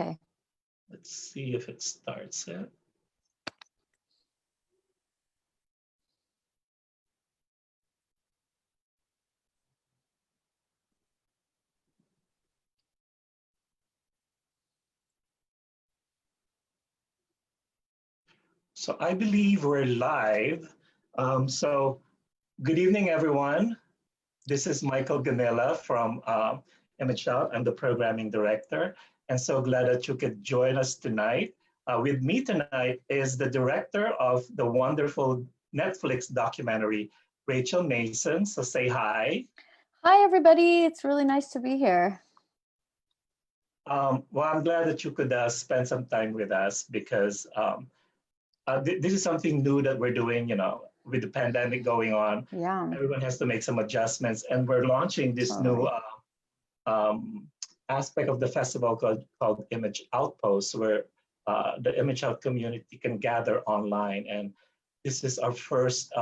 Okay. Let's see if it starts it. So I believe we're live. So good evening, everyone. This is Michael Gamilla from ImageOut. I'm the programming director, and so glad that you could join us tonight. With me tonight is the director of the wonderful Netflix documentary, Rachel Mason. So say hi. Hi, everybody. It's really nice to be here. Well, I'm glad that you could spend some time with us because this is something new that we're doing, with the pandemic going on. Yeah. Everyone has to make some adjustments, and we're launching this new aspect of the festival called Image Outpost, where the Image Out community can gather online. And this is our first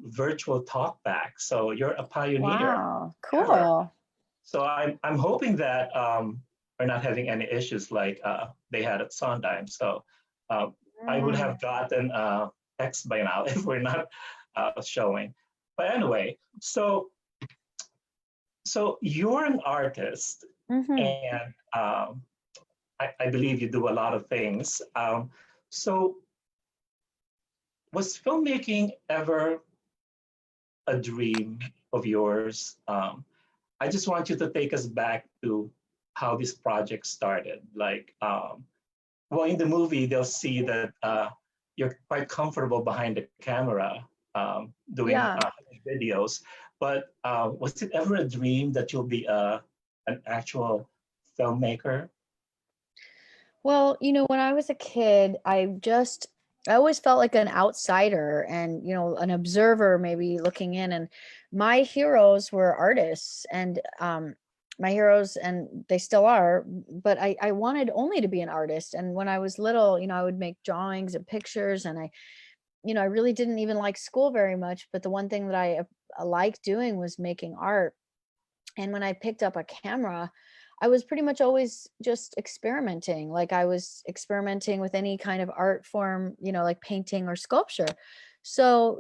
virtual talk back. So you're a pioneer. Wow. Ever. Cool. So I'm hoping that we're not having any issues like they had at Sondheim. So I would have gotten X by now if we're not showing. But anyway, so you're an artist, and I believe you do a lot of things. So was filmmaking ever a dream of yours? I just want you to take us back to how this project started. Like, well, in the movie, they'll see that you're quite comfortable behind the camera doing videos. But was it ever a dream that you'll be an actual filmmaker? Well, when I was a kid, I always felt like an outsider and, an observer maybe looking in. And my heroes were artists and my heroes, and they still are, but I wanted only to be an artist. And when I was little, I would make drawings and pictures, and I really didn't even like school very much. But the one thing that I liked doing was making art. And when I picked up a camera, I was pretty much always just experimenting. Like I was experimenting with any kind of art form, like painting or sculpture. So,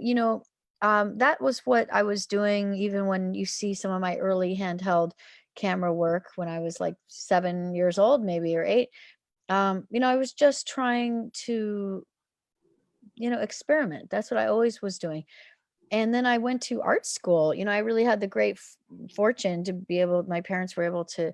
that was what I was doing. Even when you see some of my early handheld camera work when I was like 7 years old, maybe, or 8, I was just trying to, experiment. That's what I always was doing. And then I went to art school. I really had the great fortune to be my parents were able to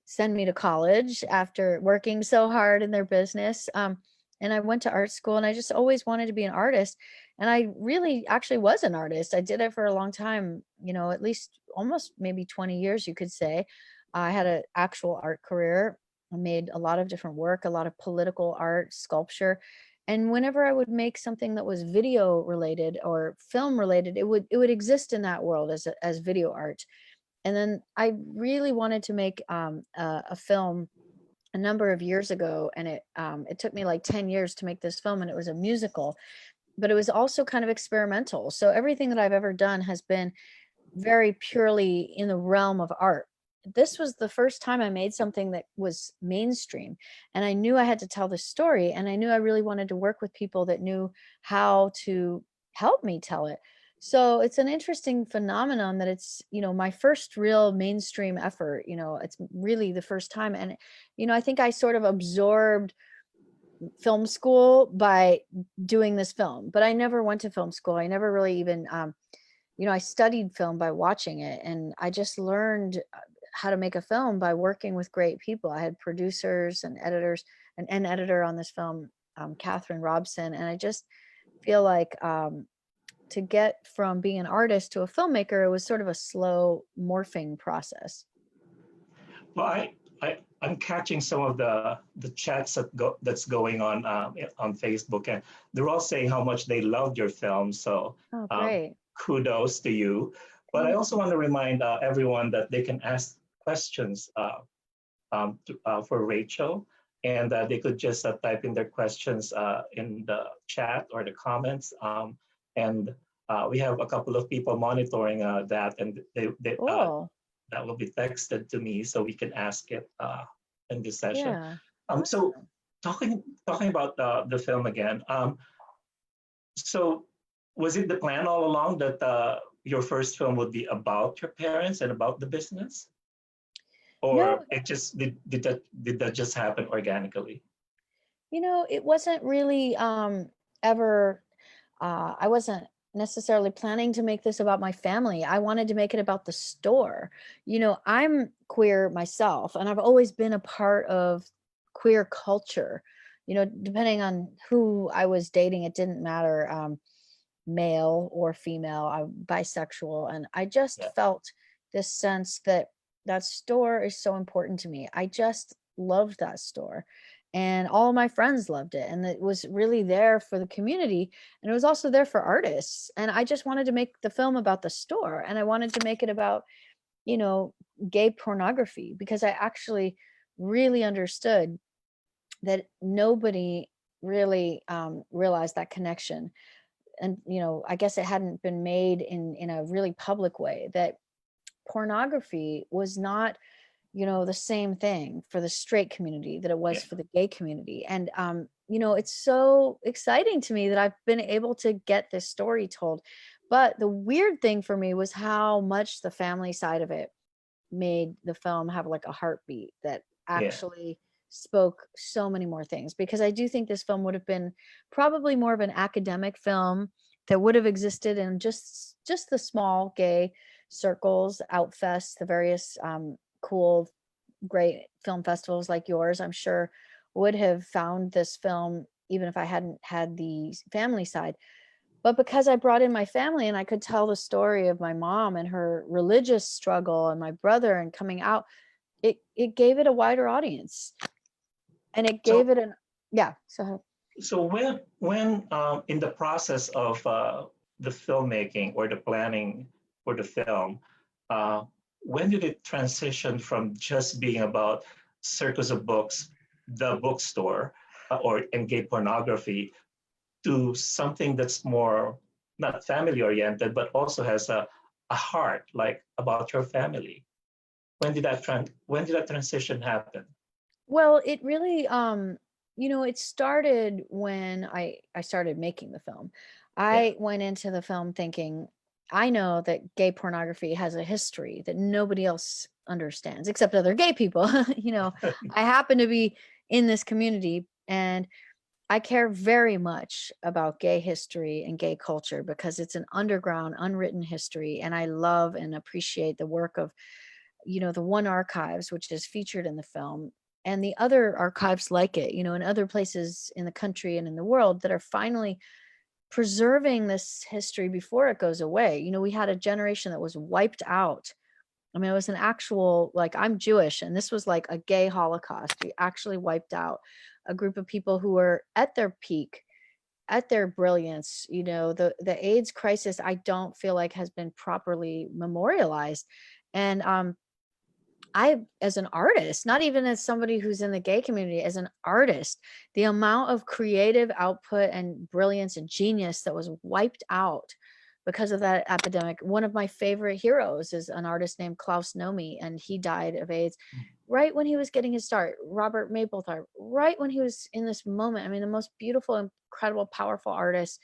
send me to college after working so hard in their business. And I went to art school, and I just always wanted to be an artist. And I really actually was an artist. I did it for a long time, at least almost maybe 20 years, you could say. I had an actual art career. I made a lot of different work, a lot of political art, sculpture. And whenever I would make something that was video related or film related, it would exist in that world as video art. And then I really wanted to make a film a number of years ago, and it took me like 10 years to make this film, and it was a musical, but it was also kind of experimental. So everything that I've ever done has been very purely in the realm of art. This was the first time I made something that was mainstream, and I knew I had to tell the story, and I knew I really wanted to work with people that knew how to help me tell it. So it's an interesting phenomenon that it's, my first real mainstream effort. It's really the first time. And, I think I sort of absorbed film school by doing this film, but I never went to film school. I never really even, I studied film by watching it, and I just learned how to make a film by working with great people. I had producers and editors, and an editor on this film, Catherine Robson. And I just feel like, to get from being an artist to a filmmaker, it was sort of a slow morphing process. Well, I'm catching some of the chats that's going on Facebook, and they're all saying how much they loved your film. So great. Kudos to you. But I also want to remind everyone that they can ask questions for Rachel, and they could just type in their questions in the chat or the comments. And we have a couple of people monitoring that, and they Cool. that will be texted to me so we can ask it in this session. Yeah. So Awesome. talking about the film again. So was it the plan all along that your first film would be about your parents and about the business, No, or it just did that just happen organically? it wasn't really ever I wasn't necessarily planning to make this about my family. I wanted to make it about the store. I'm queer myself, and I've always been a part of queer culture. Depending on who I was dating, it didn't matter, male or female. I'm bisexual, and I just Yeah, felt this sense that that store is so important to me. I just loved that store, and all my friends loved it, and it was really there for the community, and it was also there for artists. And I just wanted to make the film about the store, and I wanted to make it about, you know, gay pornography, because I actually really understood that nobody really realized that connection. And I guess it hadn't been made in a really public way, that pornography was not the same thing for the straight community that it was yeah, for the gay community. And it's so exciting to me that I've been able to get this story told. But the weird thing for me was how much the family side of it made the film have like a heartbeat that yeah, actually spoke so many more things. Because I do think this film would have been probably more of an academic film that would have existed in just the small gay circles, Outfest, the various cool, great film festivals like yours, I'm sure would have found this film even if I hadn't had the family side. But because I brought in my family and I could tell the story of my mom and her religious struggle and my brother and coming out, it gave it a wider audience. And it so gave it an yeah, so so when in the process of the filmmaking or the planning for the film, uh, when did it transition from just being about Circus of Books, the bookstore, or and gay pornography, to something that's more not family oriented, but also has a heart, like about your family? When did that transition happen? well, it really it started when I started making the film. Yeah, I went into the film thinking, I know that gay pornography has a history that nobody else understands except other gay people. I happen to be in this community, and I care very much about gay history and gay culture because it's an underground, unwritten history. And I love and appreciate the work of, the One Archives, which is featured in the film, and the other archives like it, in other places in the country and in the world that are finally preserving this history before it goes away. We had a generation that was wiped out. I mean, it was an actual, like, I'm Jewish, and this was like a gay Holocaust. We actually wiped out a group of people who were at their peak, at their brilliance. The AIDS crisis, I don't feel like has been properly memorialized. And I, as an artist, not even as somebody who's in the gay community, as an artist, the amount of creative output and brilliance and genius that was wiped out because of that epidemic. One of my favorite heroes is an artist named Klaus Nomi, and he died of AIDS right when he was getting his start. Robert Mapplethorpe, right when he was in this moment. I mean, the most beautiful, incredible, powerful artists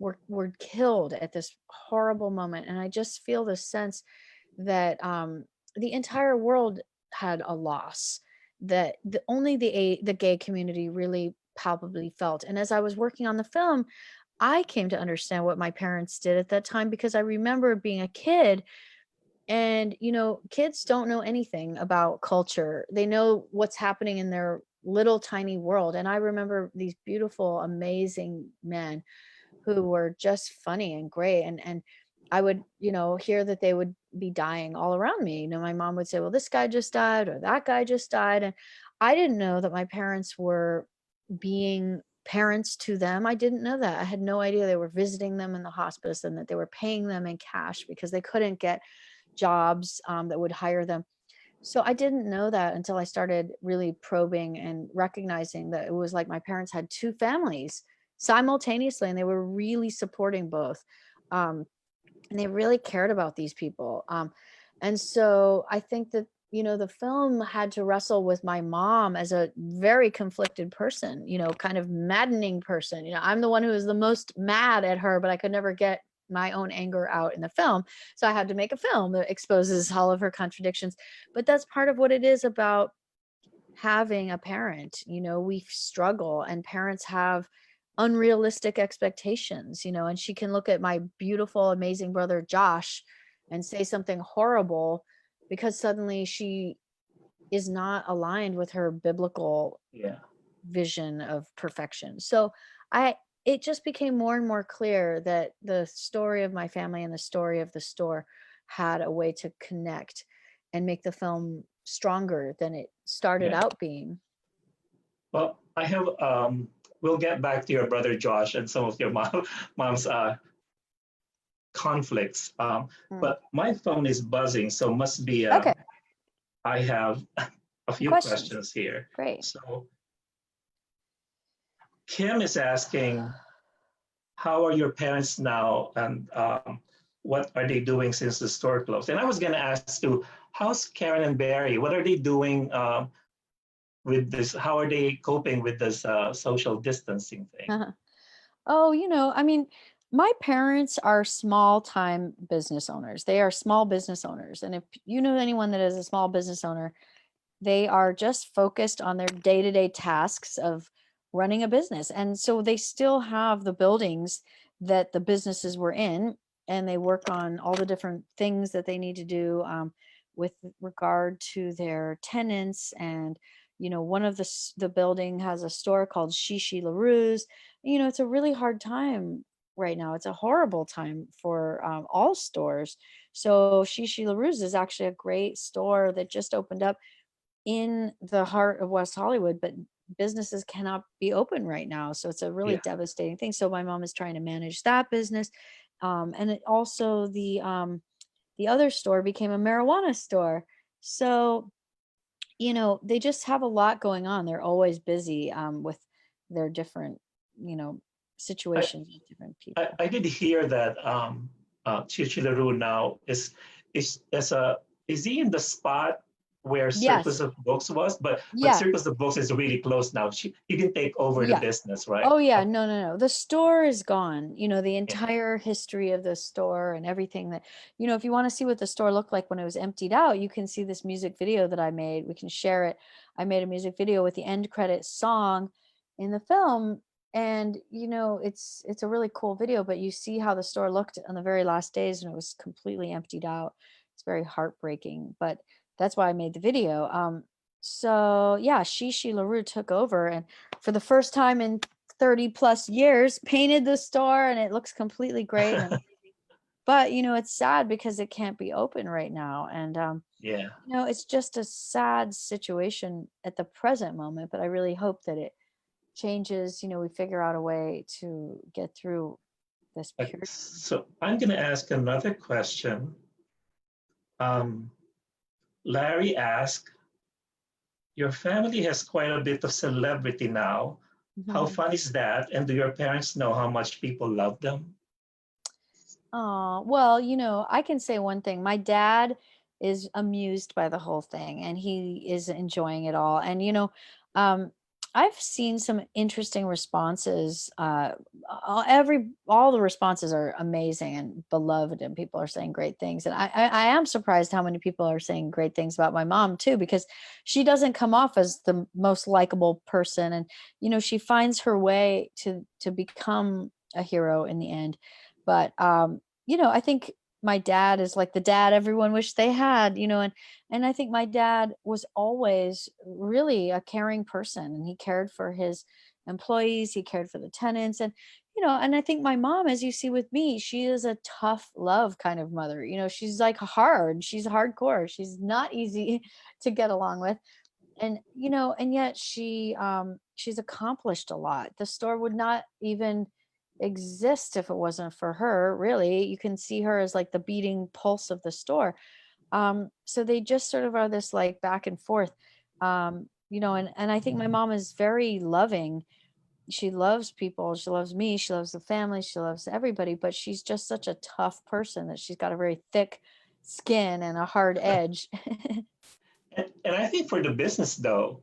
were killed at this horrible moment. And I just feel this sense that the entire world had a loss that only the gay community really palpably felt. And as I was working on the film, I came to understand what my parents did at that time, because I remember being a kid, and kids don't know anything about culture. They know what's happening in their little tiny world. And I remember these beautiful, amazing men who were just funny and great. And I would, hear that they would be dying all around me. My mom would say, well, this guy just died or that guy just died. And I didn't know that my parents were being parents to them. I didn't know that. I had no idea they were visiting them in the hospice and that they were paying them in cash because they couldn't get jobs that would hire them. So I didn't know that until I started really probing and recognizing that it was like my parents had two families simultaneously, and they were really supporting both. And they really cared about these people. And so I think that the film had to wrestle with my mom as a very conflicted person, kind of maddening person. I'm the one who is the most mad at her, but I could never get my own anger out in the film. So I had to make a film that exposes all of her contradictions. But that's part of what it is about having a parent. We struggle, and parents have unrealistic expectations, and she can look at my beautiful, amazing brother Josh and say something horrible because suddenly she is not aligned with her biblical Yeah. vision of perfection. So I it just became more and more clear that the story of my family and the story of the store had a way to connect and make the film stronger than it started Yeah. out being. Well, I have. We'll get back to your brother Josh and some of your mom's conflicts. Mm. But my phone is buzzing, so must be. Okay, I have a few questions. questions here. Great. So Kim is asking, how are your parents now, and what are they doing since the store closed? And I was going to ask too, how's Karen and Barry? What are they doing with this? How are they coping with this social distancing thing? Uh-huh. Oh, I mean, my parents are small time business owners. They are small business owners. And if you know anyone that is a small business owner, they are just focused on their day-to-day tasks of running a business. And so they still have the buildings that the businesses were in, and they work on all the different things that they need to do with regard to their tenants. And one of the building has a store called Shishi LaRue's. It's a really hard time right now. It's a horrible time for all stores. So Shishi LaRue's is actually a great store that just opened up in the heart of West Hollywood, but businesses cannot be open right now. So it's a really Yeah. devastating thing. So my mom is trying to manage that business. And it also the other store became a marijuana store. So, they just have a lot going on. They're always busy with their different, you know, I, situations with different I, people. I did hear that Chichilaru now is a is he in the spot where Circus Yes. of Books was, but Yeah. Circus of Books is really close now. He can take over the Yeah. business, right? Oh yeah, Okay. no, no, no. The store is gone. The Yeah. entire history of the store and everything that, if you want to see what the store looked like when it was emptied out, you can see this music video that I made. We can share it. I made a music video with the end credit song in the film. And it's a really cool video, but you see how the store looked on the very last days when it was completely emptied out. It's very heartbreaking, but that's why I made the video. So yeah, Shishi LaRue took over, and for the first time in 30 plus years, painted the store, and it looks completely great and amazing. But it's sad because it can't be open right now. And Yeah. it's just a sad situation at the present moment, but I really hope that it changes. We figure out a way to get through this period. So I'm going to ask another question. Um, Larry asked, your family has quite a bit of celebrity now. How fun is that? And do your parents know how much people love them? Oh, well, I can say one thing. My dad is amused by the whole thing, and he is enjoying it all. And, um, I've seen some interesting responses. All the responses are amazing and beloved, and people are saying great things. And I am surprised how many people are saying great things about my mom too, because she doesn't come off as the most likable person. And, she finds her way to become a hero in the end. But I think my dad is like the dad everyone wished they had, and I think my dad was always really a caring person, and he cared for his employees, he cared for the tenants. And and I think my mom, as you see with me, she is a tough love kind of mother. She's like hard, she's hardcore, she's not easy to get along with. And and yet she's accomplished a lot. The store would not even exist if it wasn't for her. Really, you can see her as like the beating pulse of the store. So they just sort of are this like back and forth. And I think my mom is very loving. She loves people, she loves me, she loves the family, she loves everybody, but she's just such a tough person that she's got a very thick skin and a hard edge. And I think for the business though,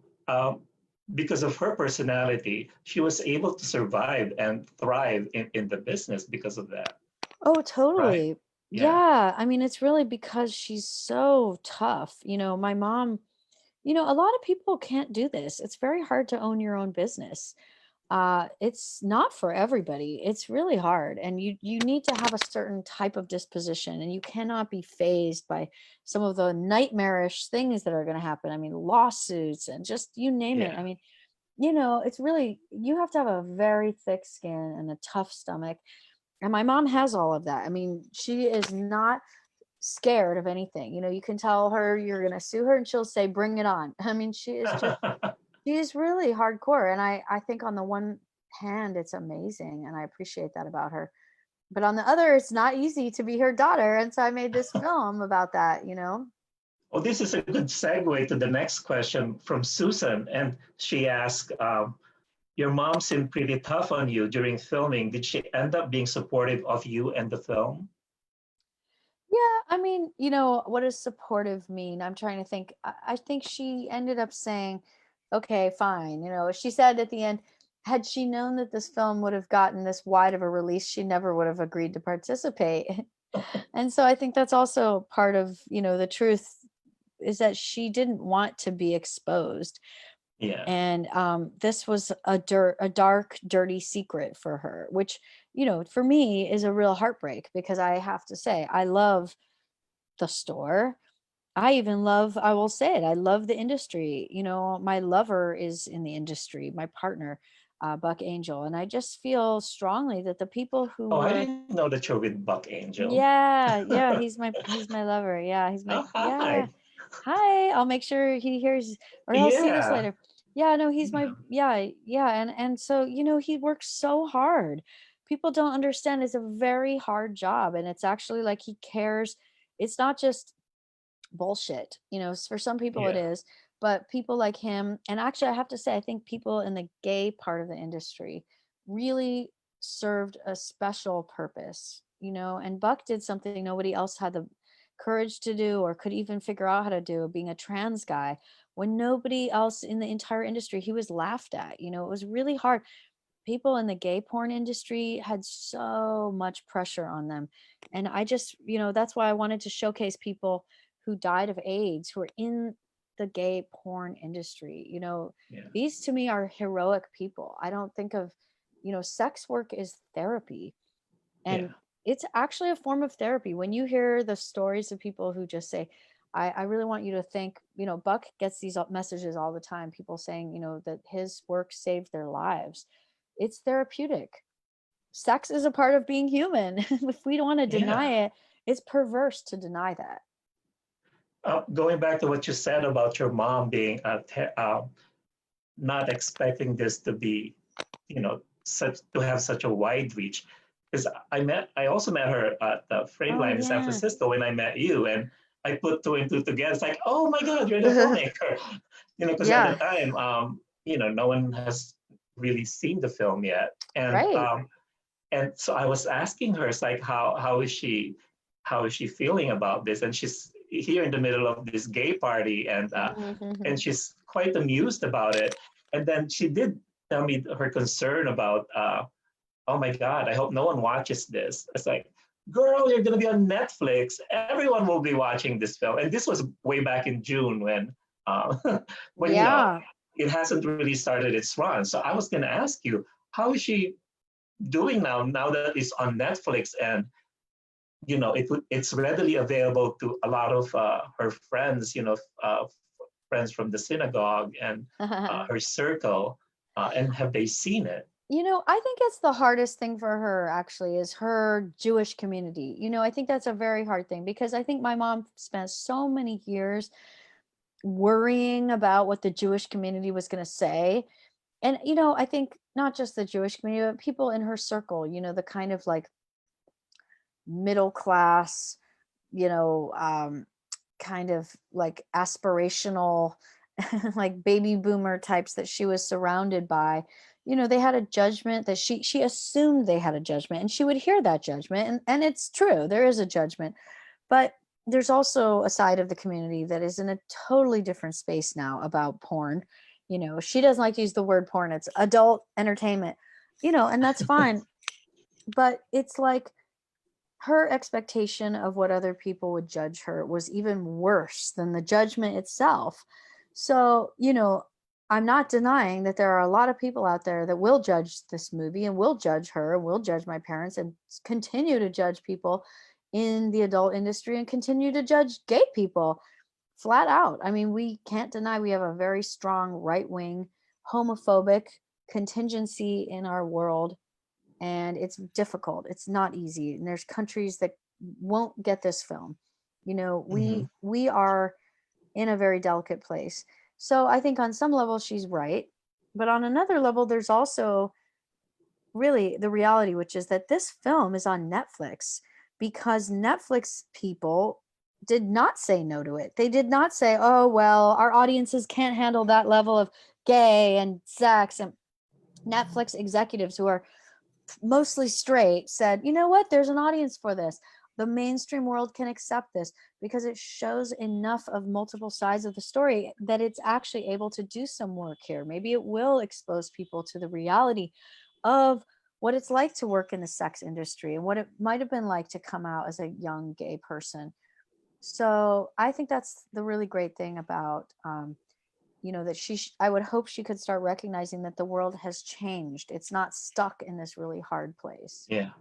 because of her personality, she was able to survive and thrive in the business because of that, Oh, right? totally. Yeah. Yeah. I mean, it's really because she's so tough. My mom, a lot of people can't do this. It's very hard to own your own business. It's not for everybody. It's really hard. And you need to have a certain type of disposition, and you cannot be phased by some of the nightmarish things that are going to happen. I mean, lawsuits and just you name it. I Yeah. mean, it's really, you have to have a very thick skin and a tough stomach. And my mom has all of that. I mean, she is not scared of anything. You can tell her you're going to sue her and she'll say, bring it on. I mean, she's really hardcore. And I think on the one hand, it's amazing. And I appreciate that about her. But on the other, it's not easy to be her daughter. And so I made this film about that. Well, this is a good segue to the next question from Susan. And she asked, your mom seemed pretty tough on you during filming. Did she end up being supportive of you and the film? Yeah, I mean, what does supportive mean? I'm trying to think. I think she ended up saying, okay, fine. She said at the end, had she known that this film would have gotten this wide of a release, she never would have agreed to participate. And so I think that's also part of, the truth is that she didn't want to be exposed. Yeah. And this was a dark, dirty secret for her, which, for me is a real heartbreak, because I have to say, I love the store. I will say it, I love the industry. My lover is in the industry, my partner, Buck Angel. And I just feel strongly that the people who Oh, I were, didn't know that you're with Buck Angel. yeah, yeah, he's my lover. Yeah, Oh, yeah. hi. Hi, I'll make sure he hears, or he'll see this Yeah. later. Yeah, no, he's my, Yeah. yeah, yeah. And so, he works so hard. People don't understand, it's a very hard job. And it's actually like he cares. It's not just bullshit. For some people it Yeah. is, but people like him, and actually I have to say, I think people in the gay part of the industry really served a special purpose. And Buck did something nobody else had the courage to do or could even figure out how to do, being a trans guy, when nobody else in the entire industry, he was laughed at. It was really hard. People in the gay porn industry had so much pressure on them. And I just, that's why I wanted to showcase people who died of AIDS who are in the gay porn industry. Yeah. These to me are heroic people. I don't think of, sex work is therapy. Yeah. And it's actually a form of therapy. When you hear the stories of people who just say, I really want you to think, Buck gets these messages all the time, people saying, that his work saved their lives. It's therapeutic. Sex is a part of being human. If we don't want to Yeah. deny it, it's perverse to deny that. Going back to what you said about your mom being not expecting this to be, such to have such a wide reach. Because I also met her at the Frame Oh Line in San yeah. Francisco when I met you, and I put two and two together. It's like, oh my God, you're the filmmaker. Because at the Yeah, time, no one has really seen the film yet, right. and so I was asking her, it's like, how is she feeling about this? And she's here in the middle of this gay party, and she's quite amused about it. And then she did tell me her concern about, oh my God, I hope no one watches this. It's like, girl, you're gonna be on Netflix. Everyone will be watching this film. And this was way back in June uh, when Yeah. it hasn't really started its run. So I was gonna ask you, how is she doing now that it's on Netflix, and it's readily available to a lot of her friends, friends from the synagogue and her circle, and have they seen it? I think it's the hardest thing for her, actually, is her Jewish community. I think that's a very hard thing, because I think my mom spent so many years worrying about what the Jewish community was going to say. And, I think not just the Jewish community, but people in her circle, the kind of like middle class, you know, um, kind of like aspirational, like baby boomer types that she was surrounded by. They had a judgment that she assumed they had a judgment, and she would hear that judgment. And it's true, there is a judgment. But there's also a side of the community that is in a totally different space now about porn. She doesn't like to use the word porn. It's adult entertainment, and that's fine. But it's like her expectation of what other people would judge her was even worse than the judgment itself. So, I'm not denying that there are a lot of people out there that will judge this movie and will judge her and will judge my parents and continue to judge people in the adult industry and continue to judge gay people flat out. I mean, we can't deny we have a very strong right wing homophobic contingency in our world, and it's difficult. It's not easy. And there's countries that won't get this film. Mhm. We are in a very delicate place. So I think on some level she's right, but on another level there's also really the reality, which is that this film is on Netflix because Netflix people did not say no to it. They did not say, "Oh, well, our audiences can't handle that level of gay and sex." And Netflix executives who are mostly straight said, "You know what? There's an audience for this. The mainstream world can accept this because it shows enough of multiple sides of the story that it's actually able to do some work here. Maybe it will expose people to the reality of what it's like to work in the sex industry and what it might have been like to come out as a young gay person." So I think that's the really great thing about that I would hope she could start recognizing that the world has changed. It's not stuck in this really hard place. Yeah.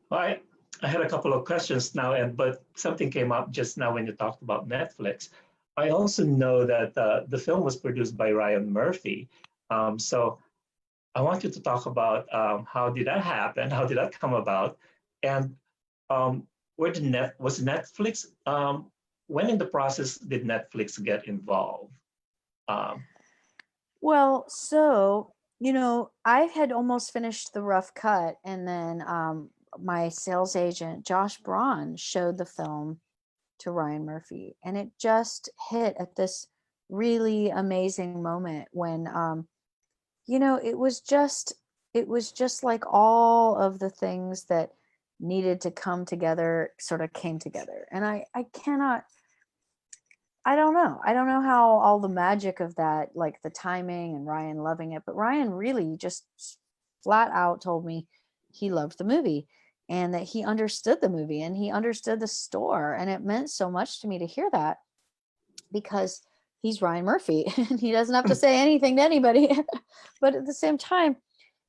Well, I had a couple of questions now, but something came up just now when you talked about Netflix. I also know that the film was produced by Ryan Murphy. So I want you to talk about how did that happen? How did that come about? And um, was Netflix? When in the process did Netflix get involved? Um, Well, so, I had almost finished the rough cut, and then my sales agent, Josh Braun, showed the film to Ryan Murphy, and it just hit at this really amazing moment when, it was just like all of the things that needed to come together sort of came together. And I cannot I don't know. I don't know how all the magic of that, like the timing and Ryan loving it, but Ryan really just flat out told me he loved the movie and that he understood the movie and he understood the store. And it meant so much to me to hear that because he's Ryan Murphy and he doesn't have to say anything to anybody. But at the same time,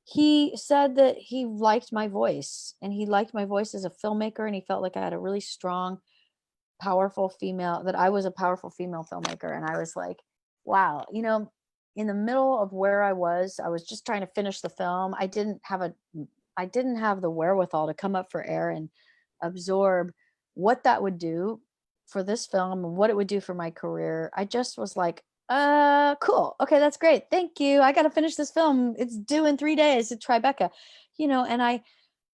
he said that he liked my voice and he liked my voice as a filmmaker and he felt like I had a really strong powerful female that I was a powerful female filmmaker. And I was like, wow, in the middle of where I was just trying to finish the film. I didn't have the wherewithal to come up for air and absorb what that would do for this film and what it would do for my career. I just was like, cool. Okay, that's great. Thank you. I got to finish this film. It's due in 3 days at Tribeca, and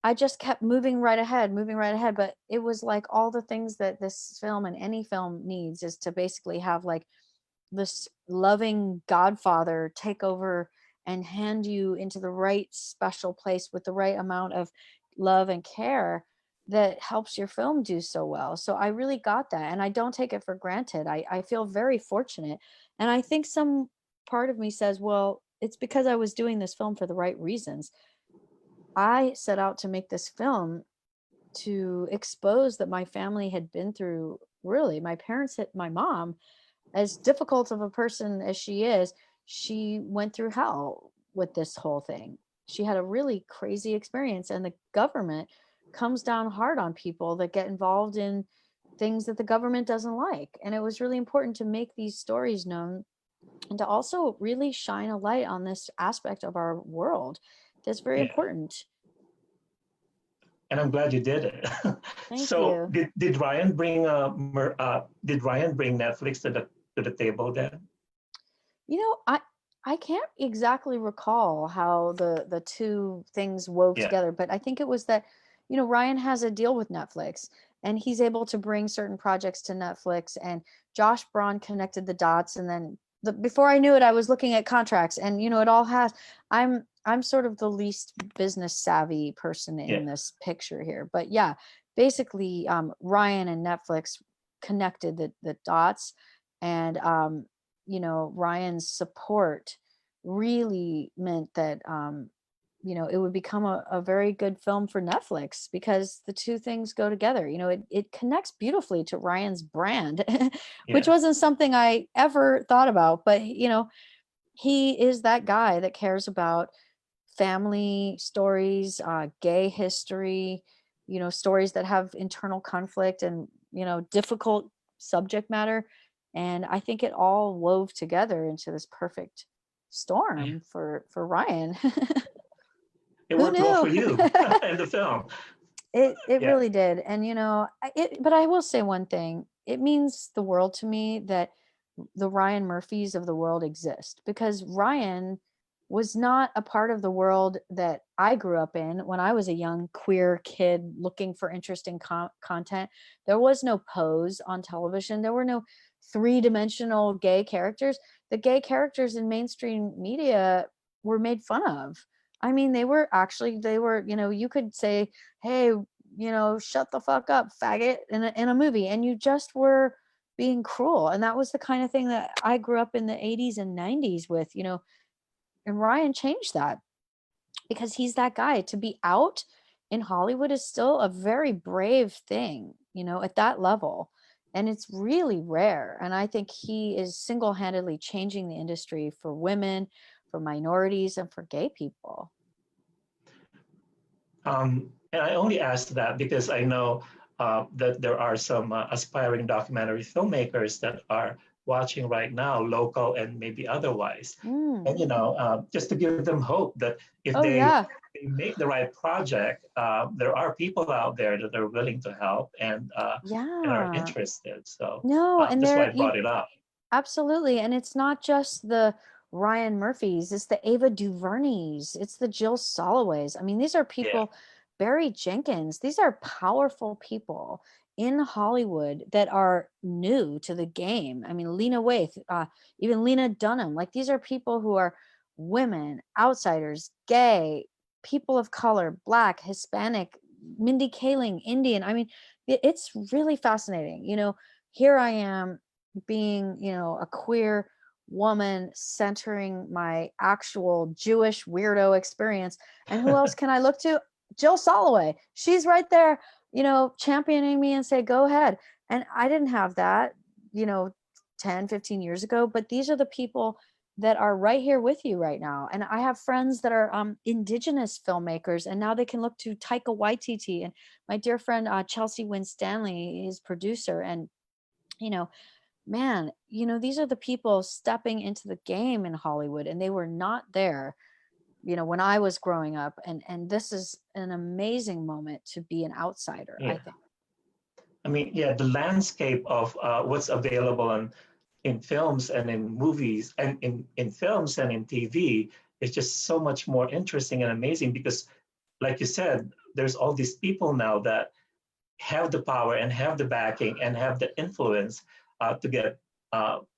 I just kept moving right ahead, moving right ahead. But it was like all the things that this film and any film needs is to basically have like this loving godfather take over and hand you into the right special place with the right amount of love and care that helps your film do so well. So I really got that. And I don't take it for granted. I feel very fortunate. And I think some part of me says, well, it's because I was doing this film for the right reasons. I set out to make this film to expose that my family had been through. Really, my parents hit my mom, as difficult of a person as she is, she went through hell with this whole thing. She had a really crazy experience, and the government comes down hard on people that get involved in things that the government doesn't like. And it was really important to make these stories known and to also really shine a light on this aspect of our world that's very yeah, important. and I'm glad you did it. Thank So you. did Ryan bring Netflix to the table then? You know, I can't exactly recall how the two things wove Yeah, together, but I think it was that, Ryan has a deal with Netflix and he's able to bring certain projects to Netflix, and Josh Braun connected the dots, and then before I knew it, I was looking at contracts, and it all has. I'm sort of the least business savvy person yeah. in this picture here, but yeah, basically Ryan and Netflix connected the dots. And you know, Ryan's support really meant that you know, it would become a very good film for Netflix, because the two things go together. You know, it connects beautifully to Ryan's brand, which Yeah. wasn't something I ever thought about. But, you know, he is that guy that cares about family stories, gay history, you know, stories that have internal conflict and, you know, difficult subject matter. And I think it all wove together into this perfect storm for Ryan. It Who worked well knew? for you in the film. It Yeah. really did. And you know, but I will say one thing. It means the world to me that the Ryan Murphys of the world exist, because Ryan was not a part of the world that I grew up in when I was a young queer kid looking for interesting content. There was no Pose on television. There were no three-dimensional gay characters. The gay characters in mainstream media were made fun of. I mean, they were, you know, you could say, hey, you know, shut the fuck up, faggot, in a movie, and you just were being cruel. And that was the kind of thing that I grew up in the 80s and 90s with, you know. And Ryan changed that, because he's that guy. To be out in Hollywood is still a very brave thing, you know, at that level. And it's really rare. And I think he is single-handedly changing the industry for women, for minorities, and for gay people. And I only asked that because I know that there are some aspiring documentary filmmakers that are watching right now, local and maybe otherwise. And Mm. you know, just to give them hope that if Oh yeah. they make the right project, there are people out there that are willing to help and are Yeah. interested. So No, and that's why there I you brought it up. absolutely. And it's not just the Ryan Murphys, it's the Ava DuVernays, it's the Jill Soloways. I mean, these are Yeah. people, Barry Jenkins, these are powerful people in Hollywood that are new to the game. I mean, Lena Waithe, even Lena Dunham, like these are people who are women, outsiders, gay, people of color, Black, Hispanic, Mindy Kaling, Indian. I mean, it's really fascinating. You know, here I am being, you know, a queer woman centering my actual Jewish weirdo experience. And who else can I look to? Jill Soloway. She's right there, you know, championing me and say, go ahead. And I didn't have that, you know, 10, 15 years ago, but these are the people that are right here with you right now. And I have friends that are indigenous filmmakers, and now they can look to Taika Waititi, and my dear friend Chelsea Winstanley is producer. And you know, man, you know, these are the people stepping into the game in Hollywood, and they were not there, you know, when I was growing up. And this is an amazing moment to be an outsider, I Yeah. think. I mean, yeah, the landscape of what's available in films and in movies and in films and in TV is just so much more interesting and amazing because, like you said, there's all these people now that have the power and have the backing and have the influence to get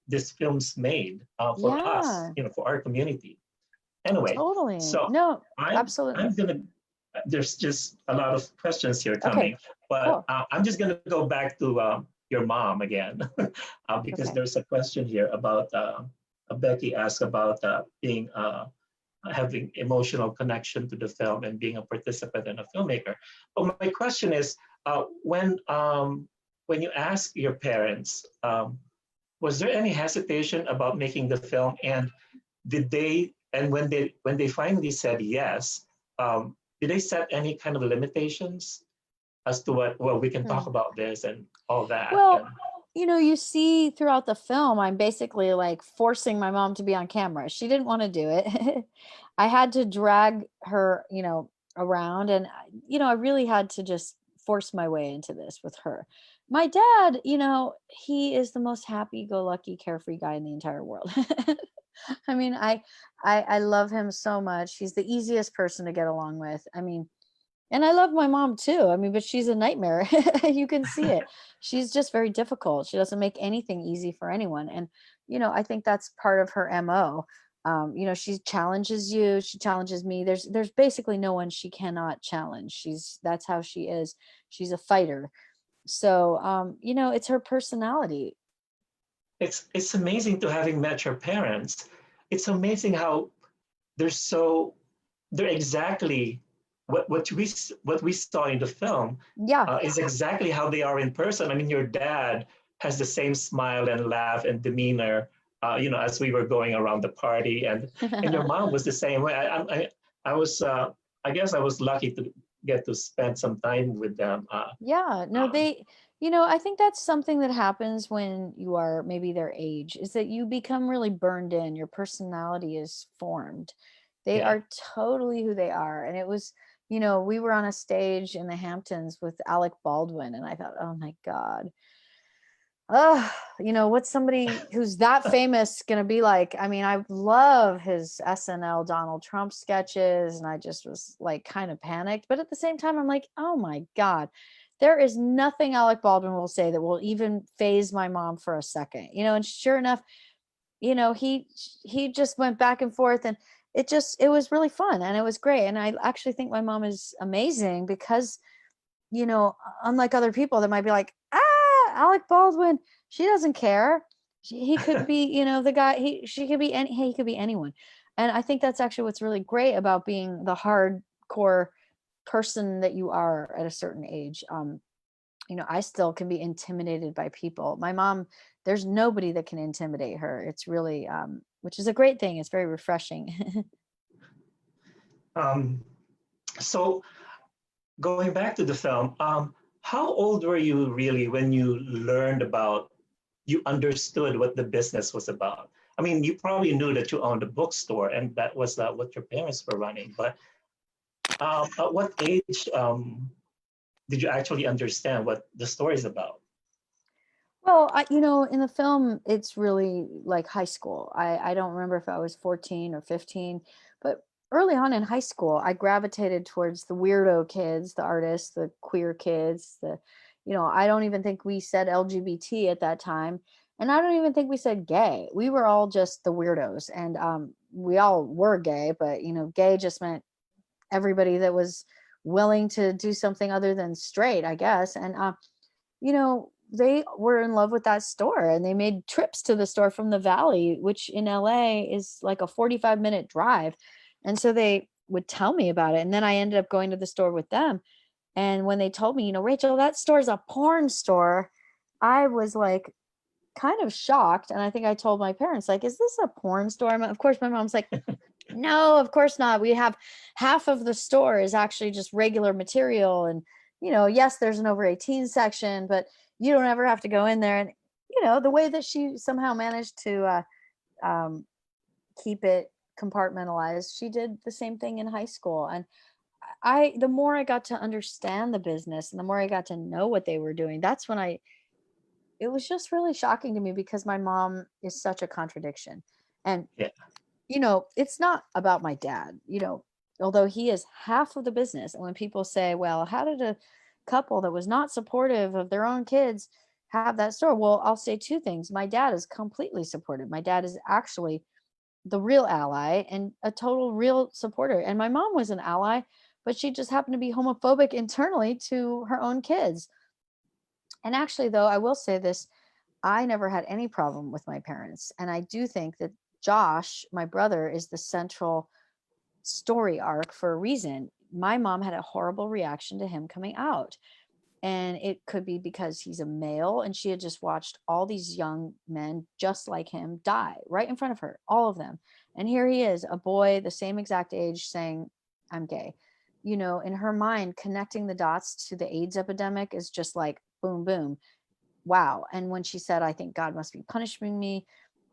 these films made for us, Yeah, you know, for our community. Anyway, totally. so No, I'm absolutely. gonna. There's just a lot of questions here Okay, coming, but cool. I'm just gonna go back to your mom again, because Okay. there's a question here about Becky asked about being having emotional connection to the film and being a participant and a filmmaker. But my question is, when you ask your parents, was there any hesitation about making the film, and did they and when they finally said yes, did they set any kind of limitations as to what, well, we can talk Hmm. about this and all that? And Well, you know, you see throughout the film, I'm basically like forcing my mom to be on camera. She didn't want to do it. I had to drag her, you know, around, and you know, I really had to just force my way into this with her. My dad, you know, he is the most happy-go-lucky, carefree guy in the entire world. I mean, I love him so much. He's the easiest person to get along with. I mean, and I love my mom too. I mean, but she's a nightmare. You can see it. She's just very difficult. She doesn't make anything easy for anyone. And, you know, I think that's part of her MO. You know, she challenges you, she challenges me. There's basically no one she cannot challenge. That's how she is. She's a fighter. So, it's her personality. It's amazing to having met your parents. It's amazing how they're so they're exactly what we saw in the film Yeah. is exactly how they are in person. I mean, your dad has the same smile and laugh and demeanor, as we were going around the party, and your mom was the same way. I was, I guess, I was lucky to get to spend some time with them. Yeah, no, Um, I think that's something that happens when you are maybe their age, is that you become really burned in. Your personality is formed. They yeah. are totally who they are. And it was, we were on a stage in the Hamptons with Alec Baldwin, and I thought, oh my God, oh, what's somebody who's that famous gonna be like? I mean, I love his SNL Donald Trump sketches, and I just was like kind of panicked. But at the same time, I'm like, oh my God, there is nothing Alec Baldwin will say that will even phase my mom for a second. And sure enough, he just went back and forth, and it was really fun, and it was great. And I actually think my mom is amazing because, you know, unlike other people that might be like, Alec Baldwin, she doesn't care. He could be, the guy, she could be he could be anyone. And I think that's actually what's really great about being the hardcore person that you are at a certain age. I still can be intimidated by people. My mom, there's nobody that can intimidate her. It's really, which is a great thing. It's very refreshing. um, so going back to the film, how old were you really when you understood what the business was about? I mean, you probably knew that you owned a bookstore and that was what your parents were running, but at what age did you actually understand what the story is about? Well, in the film, it's really like high school. I don't remember if I was 14 or 15, but early on in high school, I gravitated towards the weirdo kids, the artists, the queer kids, I don't even think we said LGBT at that time. And I don't even think we said gay. We were all just the weirdos. And we all were gay, but, gay just meant everybody that was willing to do something other than straight, I guess. And, they were in love with that store, and they made trips to the store from the valley, which in LA is like a 45-minute drive. And so they would tell me about it. And then I ended up going to the store with them. And when they told me, Rachel, that store is a porn store, I was like kind of shocked. And I think I told my parents, like, is this a porn store? Of course, my mom's like, no, of course not. We have half of the store is actually just regular material. And, yes, there's an over 18 section, but you don't ever have to go in there. And, the way that she somehow managed to um, keep it compartmentalized, she did the same thing in high school. And the more I got to understand the business and the more I got to know what they were doing, that's when it was just really shocking to me because my mom is such a contradiction. And Yeah. it's not about my dad, although he is half of the business. And when people say, well, how did a couple that was not supportive of their own kids have that store? Well, I'll say two things. My dad is completely supportive. My dad is actually the real ally and a total real supporter. And my mom was an ally, but she just happened to be homophobic internally to her own kids. And actually, though, I will say this, I never had any problem with my parents. And I do think that Josh, my brother, is the central story arc for a reason. My mom had a horrible reaction to him coming out. And it could be because he's a male and she had just watched all these young men just like him die right in front of her, all of them. And here he is, a boy the same exact age saying, I'm gay. In her mind, connecting the dots to the AIDS epidemic is just like boom, boom, wow. And when she said, I think God must be punishing me,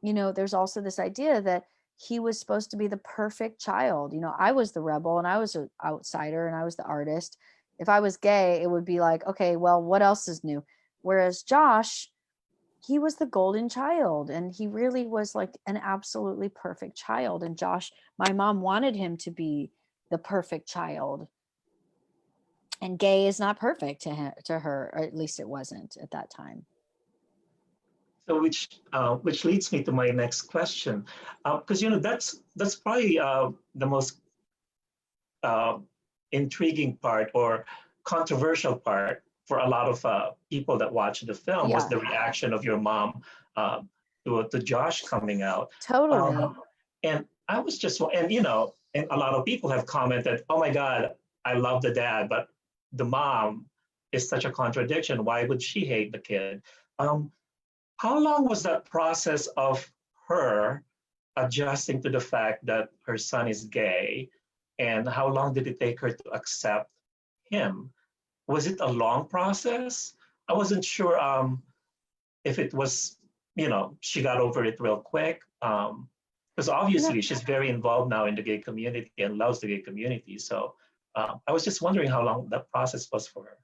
there's also this idea that he was supposed to be the perfect child. I was the rebel and I was an outsider and I was the artist. If I was gay, it would be like, okay, well, what else is new? Whereas Josh, he was the golden child and he really was like an absolutely perfect child. And Josh, my mom wanted him to be the perfect child. And gay is not perfect to her, or at least it wasn't at that time. So which leads me to my next question, because that's probably the most uh, intriguing part or controversial part for a lot of people that watched the film was Yeah, the reaction of your mom uh, to Josh coming out. totally. Um, and I was just, and and a lot of people have commented, "Oh my God, I love the dad, but the mom is such a contradiction. Why would she hate the kid?" Um, how long was that process of her adjusting to the fact that her son is gay, and how long did it take her to accept him? Was it a long process? I wasn't sure if it was, she got over it real quick. Because You know, obviously she's very involved now in the gay community and loves the gay community. So I was just wondering how long that process was for her.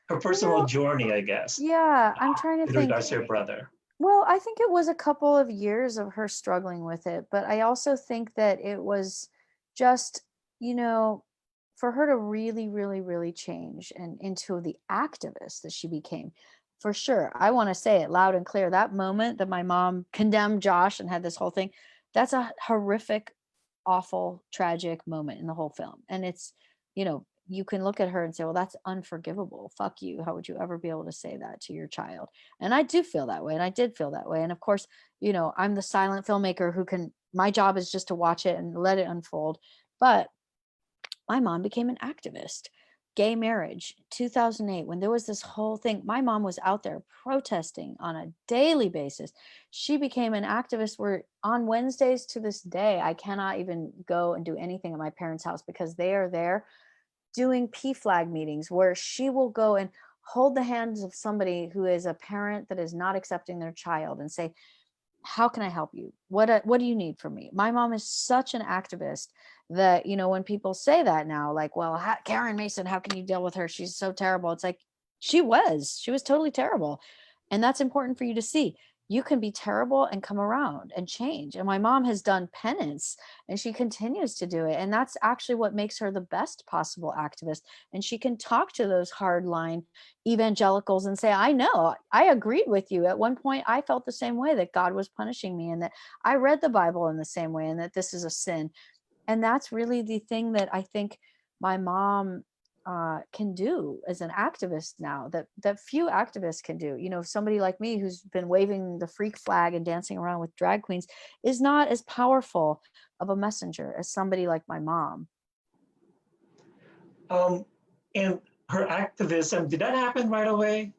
Her you personal know, journey, I guess, yeah, I'm trying to with think. regards to her brother. Well, I think it was a couple of years of her struggling with it, but I also think that it was just, you know, for her to really, really, really change and into the activist that she became. For sure. I want to say it loud and clear. That moment that my mom condemned Josh and had this whole thing, that's a horrific, awful, tragic moment in the whole film. And it's, you can look at her and say, well, that's unforgivable. Fuck you. How would you ever be able to say that to your child? And I do feel that way. And I did feel that way. And of course, I'm the silent filmmaker who can, my job is just to watch it and let it unfold. But my mom became an activist. Gay marriage, 2008, when there was this whole thing, my mom was out there protesting on a daily basis. She became an activist where on Wednesdays to this day, I cannot even go and do anything at my parents' house because they are there doing PFLAG meetings where she will go and hold the hands of somebody who is a parent that is not accepting their child and say, how can I help you? What do you need from me? My mom is such an activist that, when people say that now, like, well, Karen Mason, how can you deal with her? She's so terrible. It's like, she was totally terrible. And that's important for you to see. You can be terrible and come around and change. And my mom has done penance and she continues to do it. And that's actually what makes her the best possible activist. And she can talk to those hardline evangelicals and say, I know, I agreed with you. At one point, I felt the same way, that God was punishing me and that I read the Bible in the same way and that this is a sin. And that's really the thing that I think my mom can do as an activist now, that few activists can do. Somebody like me who's been waving the freak flag and dancing around with drag queens is not as powerful of a messenger as somebody like my mom. Um, and her activism, did that happen right away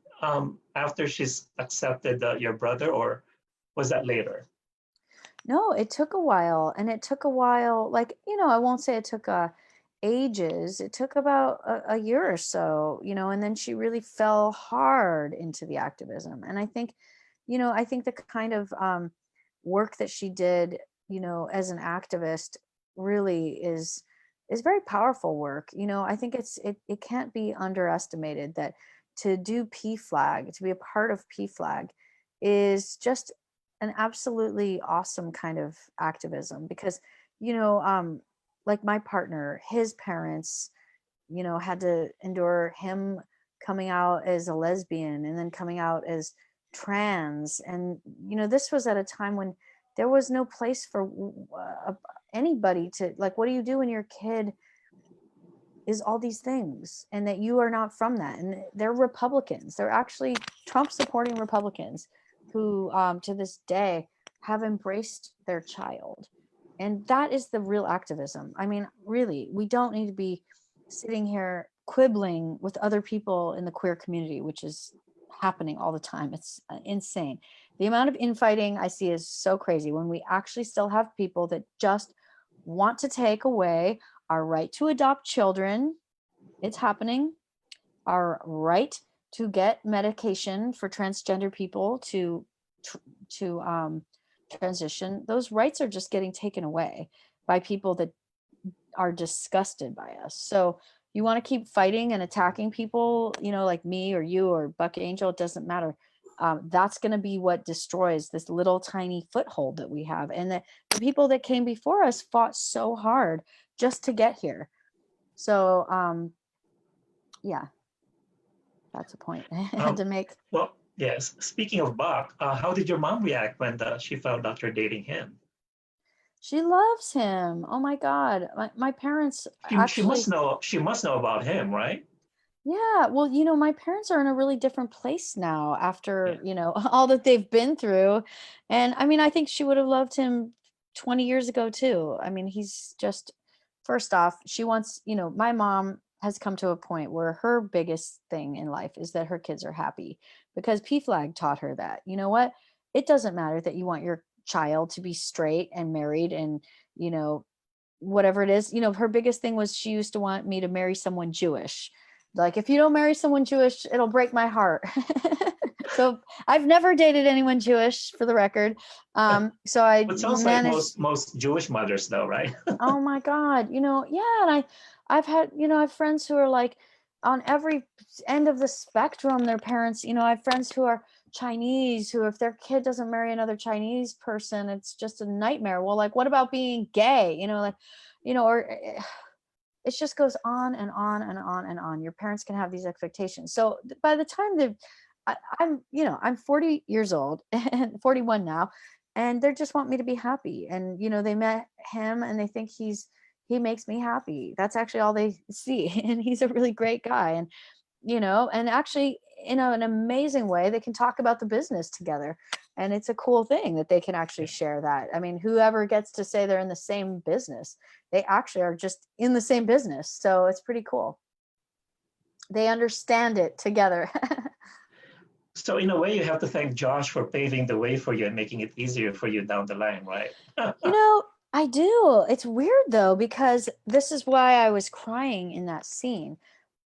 after she's accepted your brother, or was that later? No, it took a while, and it took a while, like, I won't say it took ages. It took about a year or so, and then she really fell hard into the activism. And I think the kind of work that she did, as an activist really is very powerful work. I think it can't be underestimated that to do PFLAG, to be a part of PFLAG is just an absolutely awesome kind of activism because, like my partner, his parents, had to endure him coming out as a lesbian and then coming out as trans. And, this was at a time when there was no place for anybody to, like, what do you do when your kid is all these things and that you are not from that? And they're Republicans. They're actually Trump supporting Republicans who, to this day, have embraced their child. And that is the real activism. I mean, really, we don't need to be sitting here quibbling with other people in the queer community, which is happening all the time. It's insane. The amount of infighting I see is so crazy when we actually still have people that just want to take away our right to adopt children. It's happening. Our right to get medication for transgender people to transition. Those rights are just getting taken away by people that are disgusted by us. So you want to keep fighting and attacking people, like me or you or Buck Angel, it doesn't matter. That's going to be what destroys this little tiny foothold that we have. And the people that came before us fought so hard just to get here. So, yeah, that's a point I had Um, to make. well, yes. Speaking of Bach, how did your mom react when she found out you're dating him? She loves him. Oh my God. My parents She actually, must know. She must know about him, right? Yeah, well, my parents are in a really different place now after, Yeah. all that they've been through. And I mean, I think she would have loved him 20 years ago too. I mean, he's just, first off, she wants, my mom has come to a point where her biggest thing in life is that her kids are happy because PFLAG taught her that. You know what? It doesn't matter that you want your child to be straight and married and, you know, whatever it is. Her biggest thing was she used to want me to marry someone Jewish. Like, if you don't marry someone Jewish, it'll break my heart. So I've never dated anyone Jewish, for the record. So I It sounds like managed. most Jewish mothers, though, right? Oh my God, yeah, and I've had, I have friends who are like on every end of the spectrum. Their parents, I have friends who are Chinese who, if their kid doesn't marry another Chinese person, it's just a nightmare. Well, like, what about being gay? Like, or it just goes on and on and on and on. Your parents can have these expectations. So by the time I'm 40 years old and 41 now, and they just want me to be happy. And they met him and they think he makes me happy. That's actually all they see. And he's a really great guy. And actually, in an amazing way, they can talk about the business together. And it's a cool thing that they can actually share that. I mean, whoever gets to say they're in the same business, they actually are just in the same business. So it's pretty cool. They understand it together. So in a way, you have to thank Josh for paving the way for you and making it easier for you down the line, right? You know, I do. It's weird though, because this is why I was crying in that scene,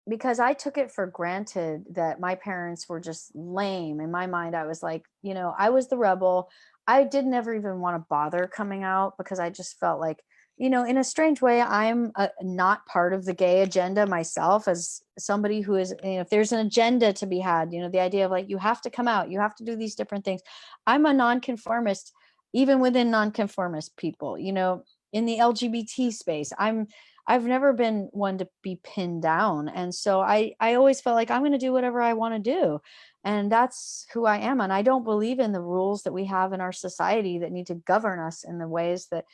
because I took it for granted that my parents were just lame. In my mind, I was like, I was the rebel. I did never even want to bother coming out because I just felt like, in a strange way, I'm not part of the gay agenda myself, as somebody who is, if there's an agenda to be had, the idea of like, you have to come out, you have to do these different things. I'm a nonconformist, even within nonconformist people, in the LGBT space. I've never been one to be pinned down. And so I always felt like I'm going to do whatever I want to do. And that's who I am. And I don't believe in the rules that we have in our society that need to govern us in the ways that,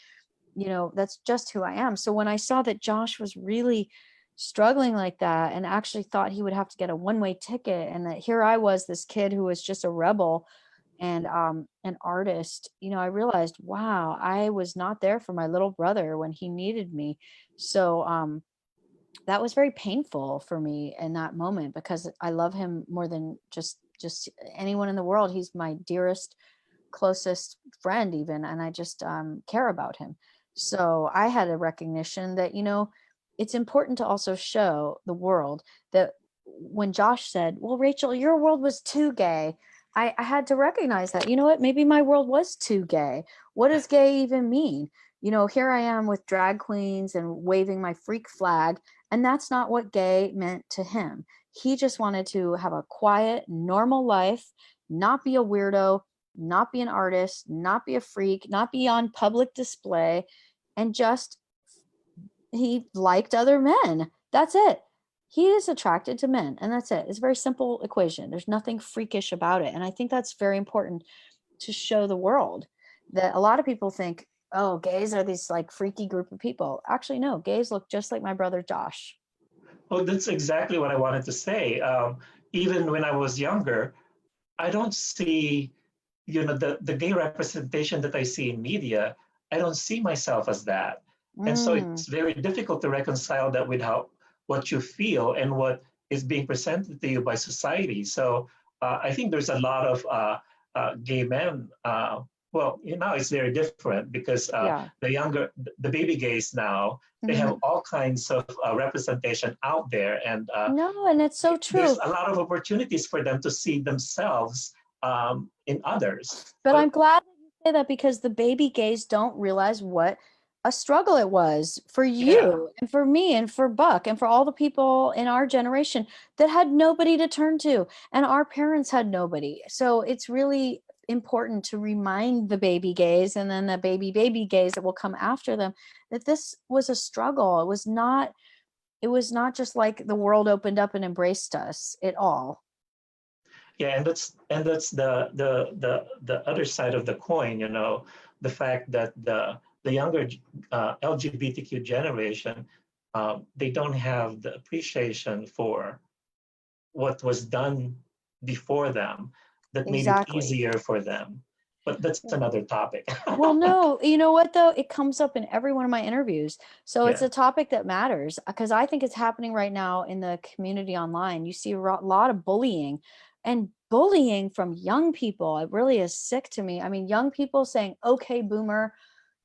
that's just who I am. So when I saw that Josh was really struggling like that and actually thought he would have to get a one-way ticket, and that here I was, this kid who was just a rebel and an artist, I realized, wow, I was not there for my little brother when he needed me. So that was very painful for me in that moment, because I love him more than just anyone in the world. He's my dearest, closest friend even, and I just care about him. So I had a recognition that, it's important to also show the world that when Josh said, well, Rachel, your world was too gay, I had to recognize that, what, maybe my world was too gay. What does gay even mean? Here I am with drag queens and waving my freak flag, and that's not what gay meant to him. He just wanted to have a quiet, normal life, not be a weirdo, not be an artist, not be a freak, not be on public display, and just, he liked other men. That's it. He is attracted to men, and that's it. It's a very simple equation. There's nothing freakish about it. And I think that's very important to show the world, that a lot of people think, oh, gays are these like freaky group of people. Actually, no, gays look just like my brother Josh. Oh, that's exactly what I wanted to say. Even when I was younger, I don't see, the gay representation that I see in media. I don't see myself as that, and so Mm, it's very difficult to reconcile that with how what you feel and what is being presented to you by society. So I think there's a lot of gay men. Well, now it's very different because yeah. the baby gays now, they have all kinds of representation out there, and No, and it's so there's true. a lot of opportunities for them to see themselves in others. But But I'm glad that you say that, because the baby gays don't realize what a struggle it was for yeah, you and for me and for Buck and for all the people in our generation that had nobody to turn to. And our parents had nobody. So it's really important to remind the baby gays and then the baby gays that will come after them that this was a struggle. It was not just like the world opened up and embraced us at all. yeah, and that's the other side of the coin. The fact that the younger LGBTQ generation, they don't have the appreciation for what was done before them that made it Exactly. easier for them. But that's another topic. Well, no, you know what though? It comes up in every one of my interviews. So it's Yeah. a topic that matters because I think it's happening right now in the community online. You see a lot of bullying and bullying from young people. It really is sick to me. I mean, young people saying, okay, boomer,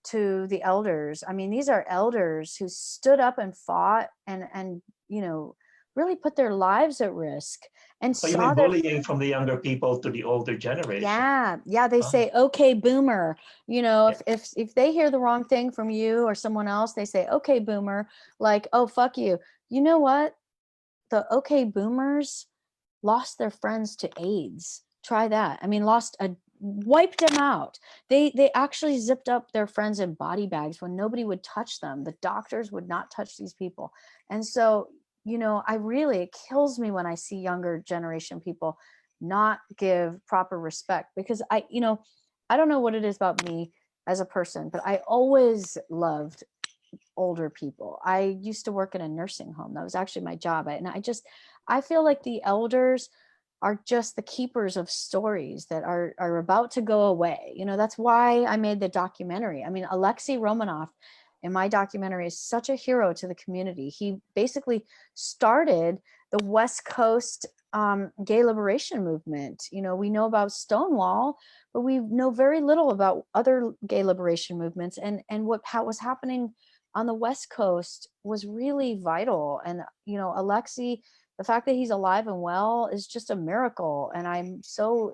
to the elders. I mean, these are elders who stood up and fought and you know, really put their lives at risk and Oh, you saw mean their bullying from the younger people to the older generation? yeah, they Oh, say, okay, boomer. You know, yeah. if they hear the wrong thing from you or someone else, they say, okay, boomer, like, oh, fuck you. You know what? The okay boomers lost their friends to AIDS. Try that. I mean, wiped them out. They actually zipped up their friends in body bags when nobody would touch them. The doctors would not touch these people. And so, you know, it kills me when I see younger generation people not give proper respect because I don't know what it is about me as a person, but I always loved older people. I used to work in a nursing home. That was actually my job. And I feel like the elders are just the keepers of stories that are about to go away. You know, that's why I made the documentary. I mean, Alexei Romanov in my documentary is such a hero to the community. He basically started the West Coast gay liberation movement. You know, we know about Stonewall, but we know very little about other gay liberation movements and how was happening on the West Coast was really vital. And, you know, Alexei, the fact that he's alive and well is just a miracle. And I'm so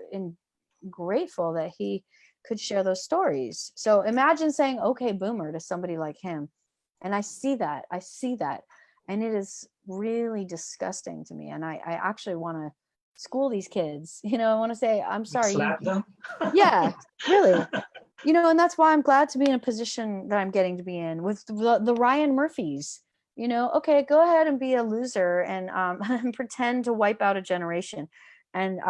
grateful that he could share those stories. So imagine saying, okay, boomer to somebody like him. And I see that. And it is really disgusting to me. And I actually want to school these kids. You know, I want to say, I'm Like sorry, slap them? yeah, really. You know, and that's why I'm glad to be in a position that I'm getting to be in with the Ryan Murphys. You know, okay, go ahead and be a loser and and pretend to wipe out a generation. And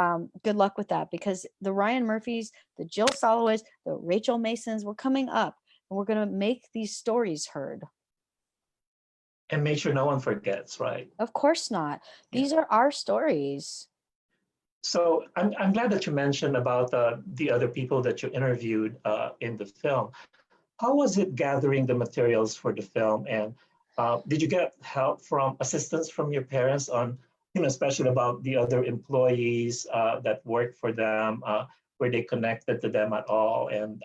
good luck with that because the Ryan Murphys, the Jill Soloways, the Rachel Masons, we're coming up and we're going to make these stories heard. And make sure no one forgets, right? Of course not. Yeah. These are our stories. So I'm glad that you mentioned about the other people that you interviewed in the film. How was it gathering the materials for the film? And did you get help from assistance from your parents on, you know, especially about the other employees that worked for them? Were they connected to them at all? And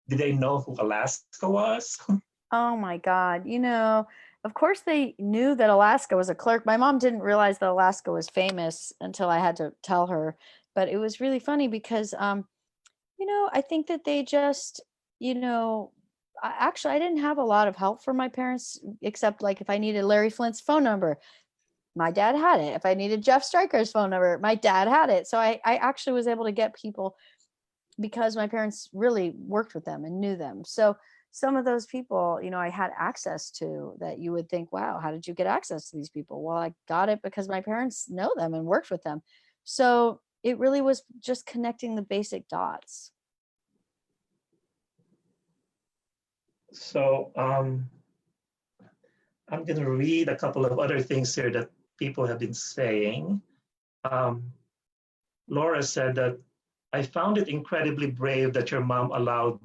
did they know who Alaska was? Oh my God. You know, of course they knew that Alaska was a clerk. My mom didn't realize that Alaska was famous until I had to tell her. But it was really funny because you know, I think that they just, you know, actually I didn't have a lot of help from my parents except like if I needed Larry Flint's phone number, my dad had it. If I needed Jeff Stryker's phone number, my dad had it. So I actually was able to get people because my parents really worked with them and knew them. So some of those people, you know, I had access to that you would think, wow, how did you get access to these people? Well, I got it because my parents know them and worked with them. So it really was just connecting the basic dots. So I'm going to read a couple of other things here that people have been saying. Um, Laura said that I found it incredibly brave that your mom allowed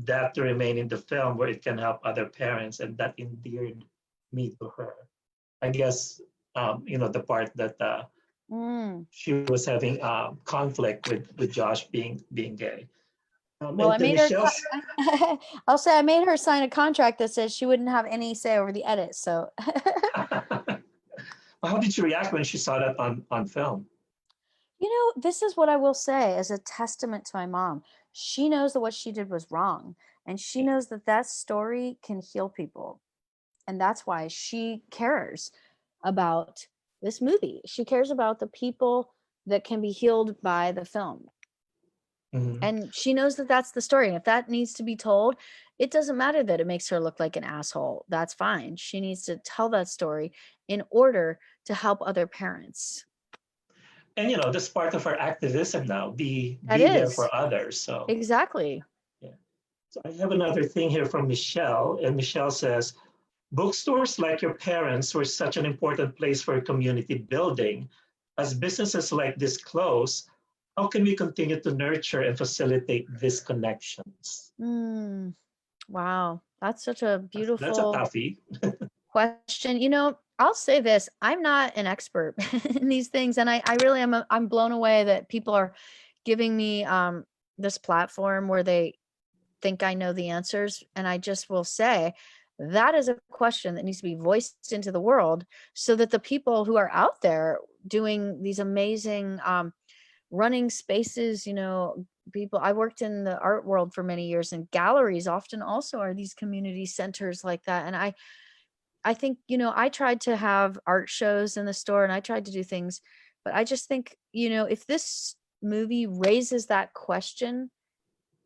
that to remain in the film where it can help other parents, and that endeared me to her. I guess you know the part that Mm. she was having conflict with Josh being gay. Well, And I to made her, Michelle's, I'll say I made her sign a contract that says she wouldn't have any say over the edit. So, how did she react when she saw that on film? you know, this is what I will say as a testament to my mom. She knows that what she did was wrong. And she Yeah. knows that that story can heal people. And that's why she cares about this movie. She cares about the people that can be healed by the film. Mhm. And she knows that that's the story. And if that needs to be told, it doesn't matter that it makes her look like an asshole. That's fine. She needs to tell that story in order to help other parents. And you know, that's part of our activism now. That Be there is for others. So exactly. yeah. So I have another thing here from Michelle, and Michelle says, bookstores like your parents were such an important place for community building. as businesses like this close, how can we continue to nurture and facilitate these connections? Mm, wow, that's such a That's a beautiful toughie. question. I'll say this, I'm not an expert in these things, and I really am. I'm blown away that people are giving me this platform where they think I know the answers. And I just will say that is a question that needs to be voiced into the world so that the people who are out there doing these amazing running spaces, people, I worked in the art world for many years, and galleries often also are these community centers like that. And I think, I tried to have art shows in the store and I tried to do things, but I just think, if this movie raises that question,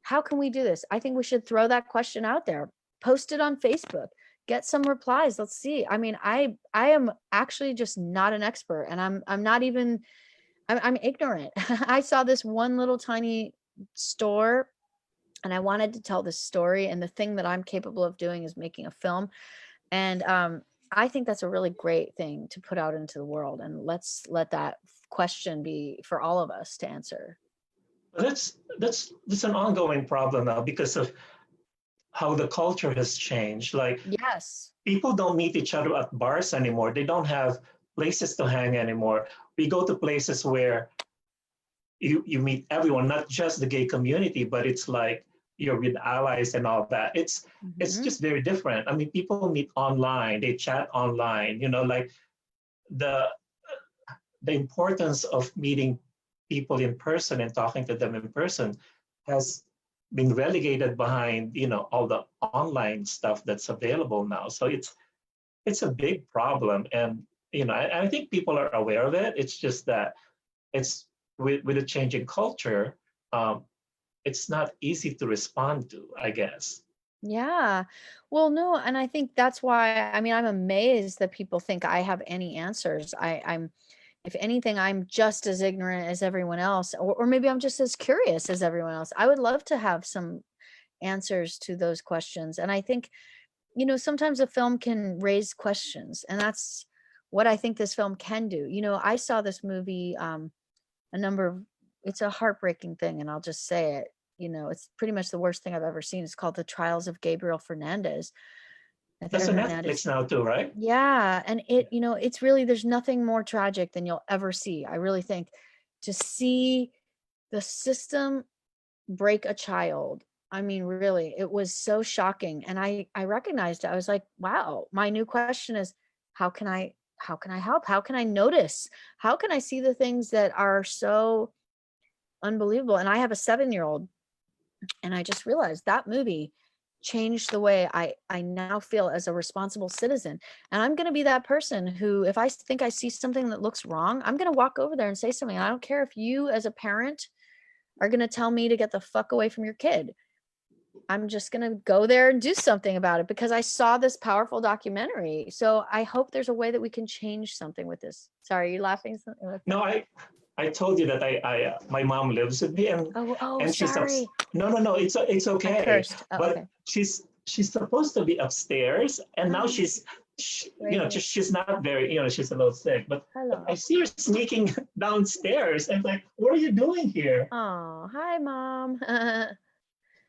how can we do this? I think we should throw that question out there, post it on Facebook, get some replies. Let's see. I mean, I am actually just not an expert, and I'm not even, I'm ignorant. I saw this one little tiny store and I wanted to tell this story, and the thing that I'm capable of doing is making a film. And I think that's a really great thing to put out into the world, and let's let that question be for all of us to answer. That's an ongoing problem now because of how the culture has changed. Like Yes. people don't meet each other at bars anymore. They don't have places to hang anymore. We go to places where you meet everyone, not just the gay community, but it's like you're with allies and all that. It's Hmm. just very different. I mean, people meet online, they chat online, like the the importance of meeting people in person and talking to them in person has been relegated behind, all the online stuff that's available now. So it's a big problem. And, I think people are aware of it. It's just that it's with a changing culture, it's not easy to respond to, I guess. Yeah. Well, no, and I think that's why, I mean, I'm amazed that people think I have any answers. I'm, if anything, I'm just as ignorant as everyone else, or maybe I'm just as curious as everyone else. I would love to have some answers to those questions. And I think, sometimes a film can raise questions, and that's what I think this film can do. I saw this movie a number of, it's a heartbreaking thing, and I'll just say it. It's pretty much the worst thing I've ever seen. It's called The Trials of Gabriel Fernandez. That's on Hernandez. Netflix now too, right? Yeah, and it's really, there's nothing more tragic than you'll ever see. I really think to see the system break a child. I mean, really, it was so shocking, and I recognized it. I was like, wow, my new question is, how can I help? How can I notice? How can I see the things that are so unbelievable? And I have a 7-year-old, and I just realized that movie changed the way I now feel as a responsible citizen. And I'm going to be that person who, if I think I see something that looks wrong, I'm going to walk over there and say something. I don't care if you as a parent are going to tell me to get the fuck away from your kid. I'm just going to go there and do something about it because I saw this powerful documentary. So I hope there's a way that we can change something with this. Sorry, are you laughing? No, I told you that my mom lives with me, and Oh, and she's up. sorry. No, it's I okay. cursed. Oh, But okay. she's supposed to be upstairs, and now Oh, right here. she's not very, she's a little sick. But I Hello. see her sneaking downstairs, and like, what are you doing here? Oh, hi, mom.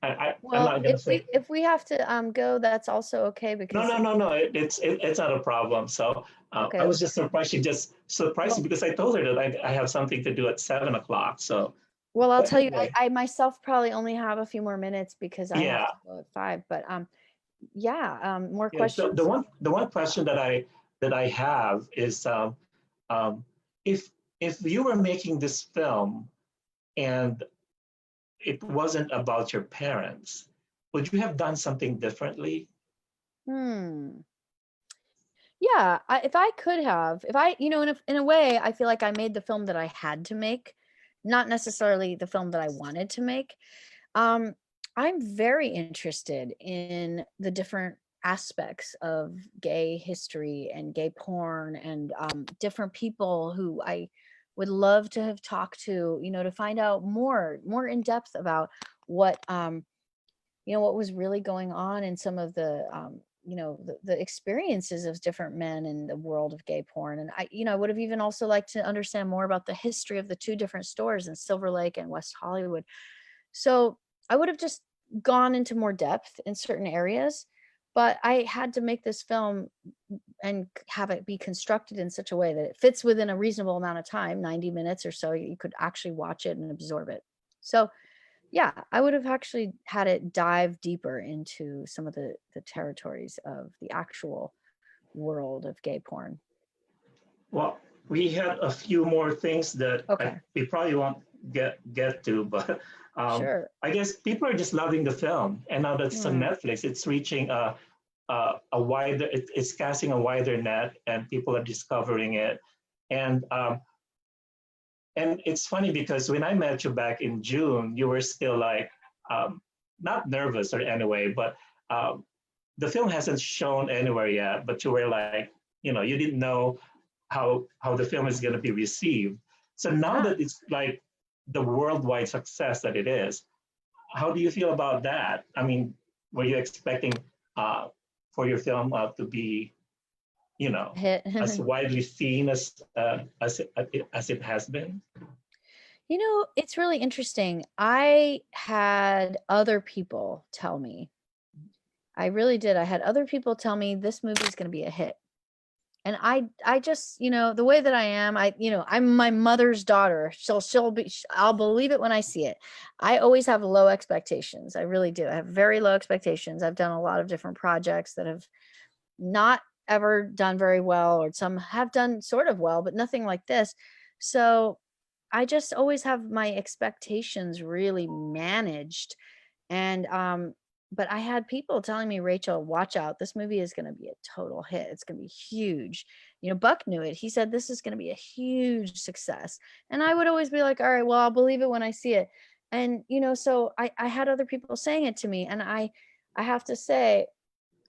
I'm Well, not gonna if we say. if we have to go, that's also okay No, because no, no, no. It's not a problem. So I okay. was just surprised. She just surprised me Well, because I told her that I have something to do at 7 o'clock. So, well, I'll but tell you, anyway, I myself probably only have a few more minutes because I have yeah. to go at 5. But yeah, more Yeah, questions. the one question that I have is um, if you were making this film and it wasn't about your parents, would you have done something differently? Hmm. Yeah, if I could have, if I, in a way, I feel like I made the film that I had to make, not necessarily the film that I wanted to make. Um, I'm very interested in the different aspects of gay history and gay porn, and different people who I would love to have talked to, to find out more in depth about what what was really going on in some of the the experiences of different men in the world of gay porn. And I would have even also liked to understand more about the history of the two different stores in Silver Lake and West Hollywood. So I would have just gone into more depth in certain areas, but I had to make this film and have it be constructed in such a way that it fits within a reasonable amount of time, 90 minutes or so. You could actually watch it and absorb it. So yeah, I would have actually had it dive deeper into some of the territories of the actual world of gay porn. Well, we had a few more things that Okay, we probably won't get to, but sure. I guess people are just loving the film, and now that it's on Hmm. Netflix, it's reaching a wider, it's casting a wider net, and people are discovering it, and it's funny because when I met you back in June, you were still like not nervous or anyway, but the film hasn't shown anywhere yet, but you were like, you didn't know how the film is going to be received. So now Yeah. that it's like the worldwide success that it is, how do you feel about that? I mean, were you expecting for your film to be, Hit. as widely seen as it has been? It's really interesting. I had other people tell me, I really did. I had other people tell me this movie is going to be a hit. And I just, the way that I am, I'm my mother's daughter. I'll believe it when I see it. I always have low expectations. I really do. I have very low expectations. I've done a lot of different projects that have not ever done very well, or some have done sort of well, but nothing like this. So I just always have my expectations really managed. And but I had people telling me, Rachel, watch out. This movie is going to be a total hit. It's going to be huge. Buck knew it. He said this is going to be a huge success. And I would always be like, all right, well, I'll believe it when I see it. And so I had other people saying it to me, and I have to say,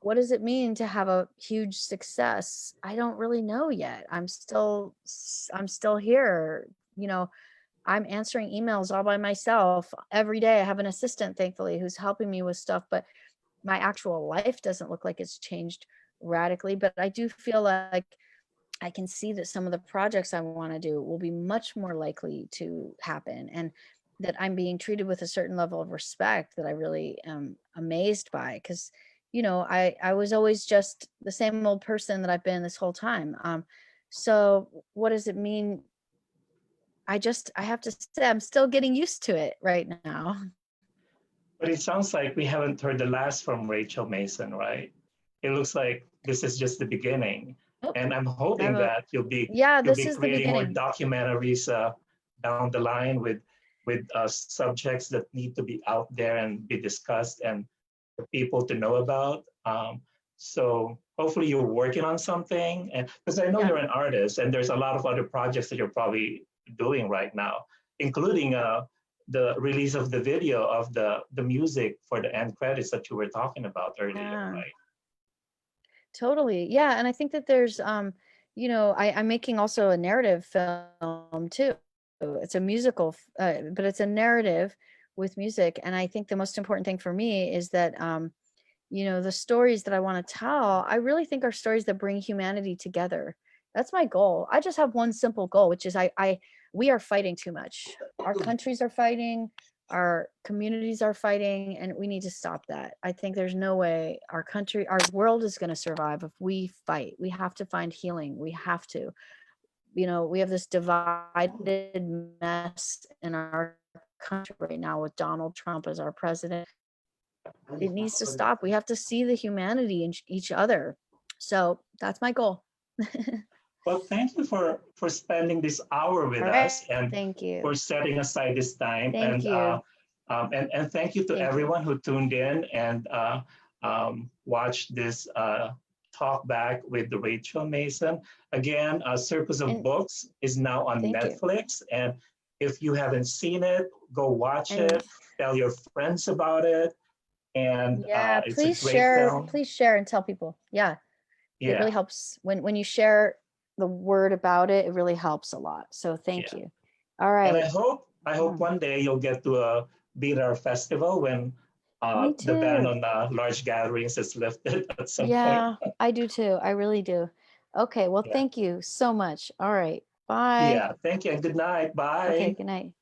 what does it mean to have a huge success? I don't really know yet. I'm still here. I'm answering emails all by myself every day. I have an assistant, thankfully, who's helping me with stuff, but my actual life doesn't look like it's changed radically. But I do feel like I can see that some of the projects I want to do will be much more likely to happen, and that I'm being treated with a certain level of respect that I really am amazed by. Because, I was always just the same old person that I've been this whole time. So what does it mean? I have to say, I'm still getting used to it right now. But it sounds like we haven't heard the last from Rachel Mason, right? It looks like this is just the beginning, Oh, and I'm I have hoping a, that yeah, you'll this be is the creating more beginning. documentaries down the line with subjects that need to be out there and be discussed and for people to know about. So hopefully you're working on something, and because I know Yeah. you're an artist, and there's a lot of other projects that you're probably doing right now, including the release of the video of the music for the end credits that you were talking about earlier, Yeah. right? Totally. Yeah. And I think that there's, I'm making also a narrative film too. It's a musical, but it's a narrative with music. And I think the most important thing for me is that, the stories that I want to tell, I really think are stories that bring humanity together. That's my goal. I just have one simple goal, which is we are fighting too much. Our countries are fighting, our communities are fighting, and we need to stop that. I think there's no way our world is going to survive if we fight. We have to find healing. We have to. We have this divided mess in our country right now with Donald Trump as our president. It needs to stop. We have to see the humanity in each other. So that's my goal. Well, thank you for spending this hour with All right. us and Thank for you. setting aside this time. Thank you. And thank you to Thank you. everyone who tuned in and watched this talk back with Rachel Mason. Again, Circus of And Books is now on thank you. Netflix. And if you haven't seen it, go watch And it, tell your friends about it. And yeah, it's a great film. please share and tell people. Yeah, it Yeah, really helps when you share the word about it. It really helps a lot. So thank yeah. you. All And right. I hope one day you'll get to be at our festival when Me the ban too. on large gatherings is lifted at some point. Yeah, I do too. I really do. Okay, well, Yeah. thank you so much. All right. Bye. Yeah. Thank you and good night. Okay, Bye. good night.